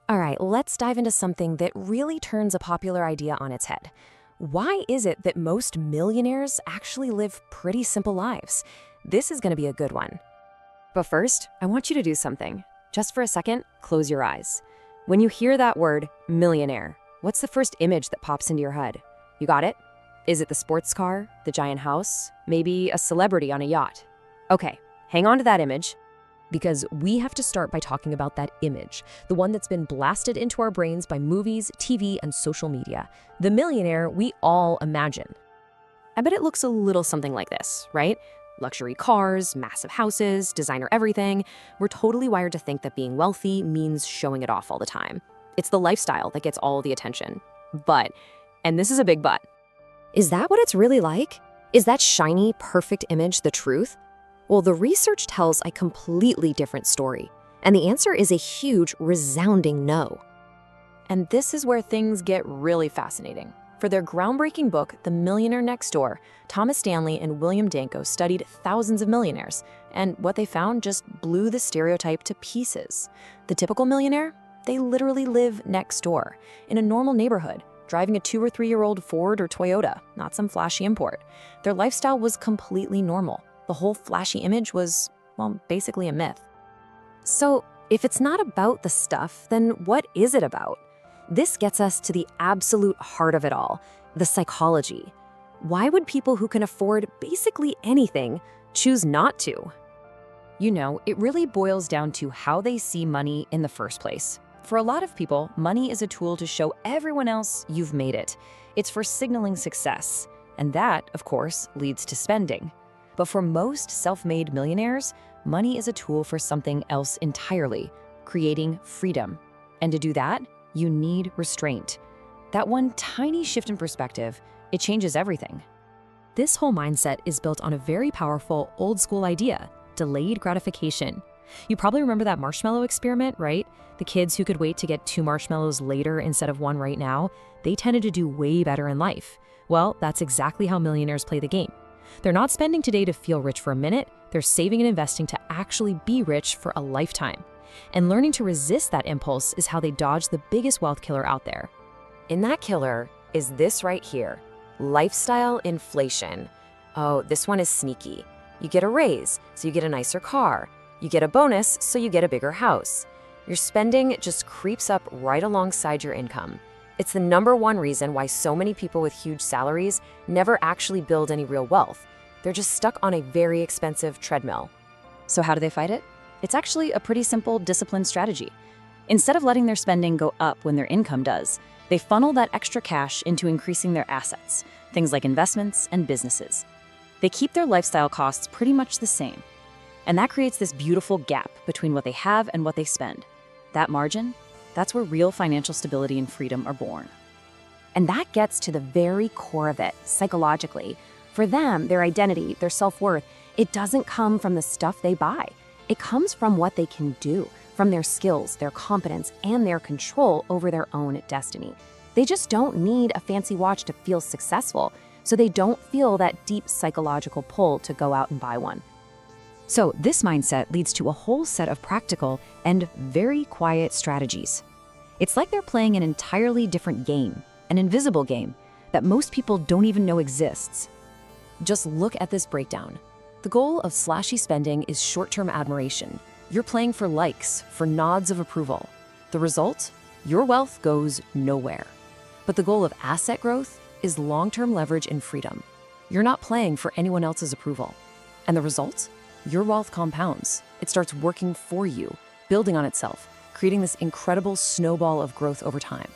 All right, let's dive into something that really turns a popular idea on its head. Why is it that most millionaires actually live pretty simple lives? This is going to be a good one. But first, I want you to do something. Just for a second, close your eyes. When you hear that word, millionaire, what's the first image that pops into your head? You got it? Is it the sports car, the giant house, maybe a celebrity on a yacht? Okay, hang on to that image, because we have to start by talking about that image, the one that's been blasted into our brains by movies, TV, and social media, the millionaire we all imagine. I bet it looks a little something like this, right? Luxury cars, massive houses, designer everything. We're totally wired to think that being wealthy means showing it off all the time. It's the lifestyle that gets all the attention. But, and this is a big but, is that what it's really like? Is that shiny, perfect image the truth? Well, the research tells a completely different story. And the answer is a huge, resounding no. And this is where things get really fascinating. For their groundbreaking book, The Millionaire Next Door, Thomas Stanley and William Danko studied thousands of millionaires, and what they found just blew the stereotype to pieces. The typical millionaire? They literally live next door, in a normal neighborhood, driving a 2 or 3-year-old Ford or Toyota, not some flashy import. Their lifestyle was completely normal. The whole flashy image was, well, basically a myth. So, if it's not about the stuff, then what is it about? This gets us to the absolute heart of it all, the psychology. Why would people who can afford basically anything choose not to? You know, it really boils down to how they see money in the first place. For a lot of people, money is a tool to show everyone else you've made it. It's for signaling success, and that, of course, leads to spending. But for most self-made millionaires, money is a tool for something else entirely, creating freedom. And to do that, you need restraint. That one tiny shift in perspective, it changes everything. This whole mindset is built on a very powerful old-school idea, delayed gratification. You probably remember that marshmallow experiment, right? The kids who could wait to get 2 marshmallows later instead of 1 right now, they tended to do way better in life. Well, that's exactly how millionaires play the game. They're not spending today to feel rich for a minute, they're saving and investing to actually be rich for a lifetime. And learning to resist that impulse is how they dodge the biggest wealth killer out there. And that killer is this right here, lifestyle inflation. Oh, this one is sneaky. You get a raise, so you get a nicer car. You get a bonus, so you get a bigger house. Your spending just creeps up right alongside your income. It's the #1 reason why so many people with huge salaries never actually build any real wealth. They're just stuck on a very expensive treadmill. So how do they fight it? It's actually a pretty simple, disciplined strategy. Instead of letting their spending go up when their income does, they funnel that extra cash into increasing their assets, things like investments and businesses. They keep their lifestyle costs pretty much the same. And that creates this beautiful gap between what they have and what they spend. That margin, that's where real financial stability and freedom are born. And that gets to the very core of it, psychologically. For them, their identity, their self-worth, it doesn't come from the stuff they buy. It comes from what they can do, from their skills, their competence, and their control over their own destiny. They just don't need a fancy watch to feel successful, so they don't feel that deep psychological pull to go out and buy one. So this mindset leads to a whole set of practical and very quiet strategies. It's like they're playing an entirely different game, an invisible game that most people don't even know exists. Just look at this breakdown. The goal of slashy spending is short-term admiration. You're playing for likes, for nods of approval. The result? Your wealth goes nowhere. But the goal of asset growth is long-term leverage and freedom. You're not playing for anyone else's approval. And the result? Your wealth compounds. It starts working for you, building on itself, creating this incredible snowball of growth over time.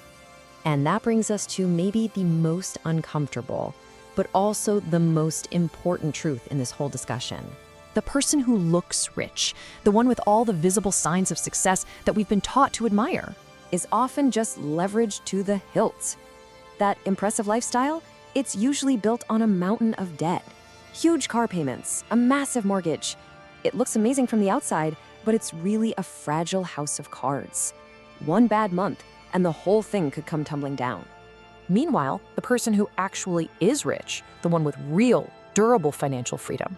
And that brings us to maybe the most uncomfortable, but also the most important truth in this whole discussion. The person who looks rich, the one with all the visible signs of success that we've been taught to admire, is often just leveraged to the hilt. That impressive lifestyle, it's usually built on a mountain of debt. Huge car payments, a massive mortgage. It looks amazing from the outside, but it's really a fragile house of cards. One bad month, and the whole thing could come tumbling down. Meanwhile, the person who actually is rich, the one with real, durable financial freedom,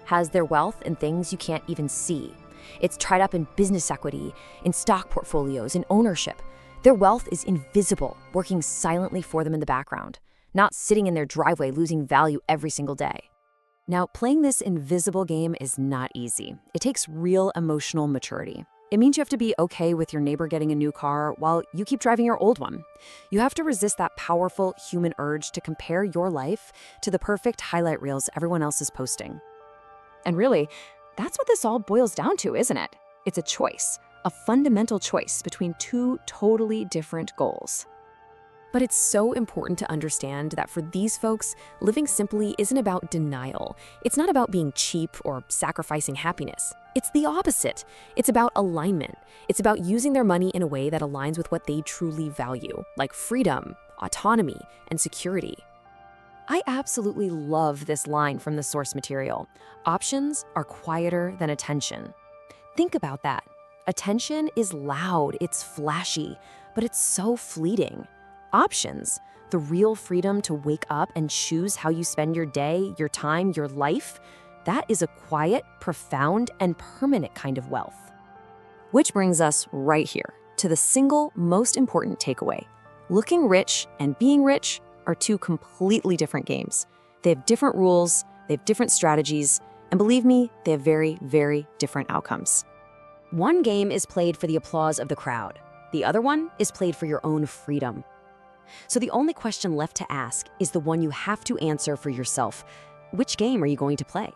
has their wealth in things you can't even see. It's tied up in business equity, in stock portfolios, in ownership. Their wealth is invisible, working silently for them in the background, not sitting in their driveway losing value every single day. Now, playing this invisible game is not easy. It takes real emotional maturity. It means you have to be okay with your neighbor getting a new car while you keep driving your old one. You have to resist that powerful human urge to compare your life to the perfect highlight reels everyone else is posting. And really, that's what this all boils down to, isn't it? It's a choice, a fundamental choice between two totally different goals. But it's so important to understand that for these folks, living simply isn't about denial. It's not about being cheap or sacrificing happiness. It's the opposite. It's about alignment. It's about using their money in a way that aligns with what they truly value, like freedom, autonomy, and security. I absolutely love this line from the source material. Options are quieter than attention. Think about that. Attention is loud, it's flashy, but it's so fleeting. Options, the real freedom to wake up and choose how you spend your day, your time, your life, that is a quiet, profound, and permanent kind of wealth. Which brings us right here to the single most important takeaway. Looking rich and being rich are two completely different games. They have different rules, they have different strategies, and believe me, they have very, very different outcomes. One game is played for the applause of the crowd. The other one is played for your own freedom. So the only question left to ask is the one you have to answer for yourself. Which game are you going to play?